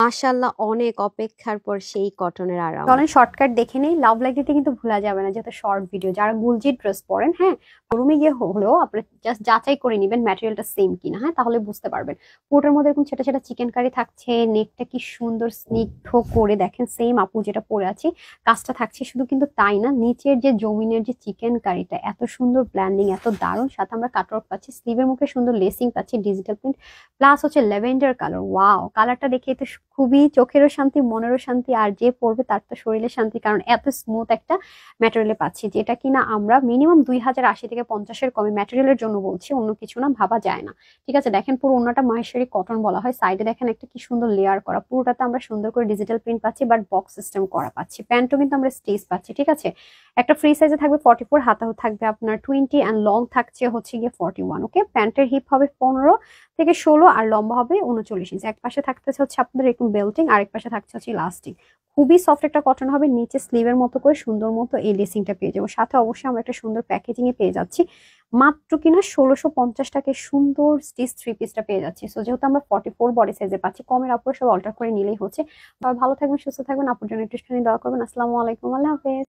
মাশাআল্লাহ অনেক অপেক্ষার পর সেই কটনের আরাম। চলেন শর্টকাট দেখে নেই। লাভ লাইক দিতে কিন্তু ভোলা যাবে না, যেহেতু শর্ট ভিডিও। যারা গুলজি ড্রেস পরেন, হ্যাঁ, শোরুমে গিয়ে হলেও আপনি জাস্ট যাচাই করে নিবেন ম্যাটেরিয়ালটা সেম কিনা, হ্যাঁ, তাহলে বুঝতে পারবেন। পুরোটার মধ্যে এরকম ছোট ছোট চিকেন কারি থাকছে, নেকটা কি সুন্দর স্নিগ্ধ করে দেখেন, সেম আপু যেটা পরে আছি কাজটা থাকছে। শুধু কিন্তু তাই না, নিচের যে জমিনের যে চিকেন কারিটা এত সুন্দর ব্ল্যান্ডিং, এত দারুণ। সাথে আমরা কাটওয়ার্ক পাচ্ছি, স্লিভের মুখে সুন্দর লেসিং পাচ্ছি, ডিজিটাল প্রিন্ট, প্লাস হচ্ছে ল্যাভেন্ডার কালার। ওয়াও, কালারটা দেখে তো খুবই চোখেরও শান্তি, মনেরও শান্তি, আর যে পরবে তার তো শরীরের শান্তি, কারণ এত স্মুথ একটা ম্যাটেরিয়ালে পাচ্ছি, যেটা কিনা আমরা মিনিমাম 2080 থেকে 50-এর কমে ম্যাটেরিয়ালের জন্য বলছি, অন্য কিছু না, ভাবা যায় না। ঠিক আছে, দেখেন পুরো ওন্নাটা মাহেশ্বরী কটন বলা হয়। সাইডে দেখেন একটা কি সুন্দর লেয়ার করা, পুরোটাতে আমরা সুন্দর করে ডিজিটাল প্রিন্ট পাচ্ছি, বাট বক্স সিস্টেম করা পাচ্ছি। প্যান্টও কিন্তু আমরা স্টেজ পাচ্ছি। ঠিক আছে, একটা ফ্রি সাইজে থাকবে 44, হাতাও থাকবে আপনার 20, অ্যান্ড লং থাকছে হচ্ছে গিয়ে 41। ওকে, প্যান্টের হিপ হবে 15 থেকে 16, আর লম্বা হবে 39 ইঞ্চি। এক পাশে থাকতেছে হচ্ছে আপনাদের এরকম বেল্টিং, আর এক পাশে থাকছে হচ্ছে ইলাস্টিক। খুবই সফট একটা কটন হবে, নিচে স্লিভের মতো করে সুন্দর মতো এই লেসিংটা পেয়ে যাবো। সাথে অবশ্যই আমরা একটা সুন্দর প্যাকেজিং এ পেয়ে যাচ্ছি, মাত্র কিনা 1650 টাকায় সুন্দর স্টিচ থ্রি পিসটা পেয়ে যাচ্ছি। সো যেহেতু আমরা 44 বডি সাইজে পাচ্ছি, কমের আপুর সব অল্টার করে নিলেই হচ্ছে। সবাই ভালো থাকবেন, সুস্থ থাকবেন, আপুর জন্য একটুখানি দোয়া করবেন। আসসালামু আলাইকুম, আল্লাহ হাফেজ।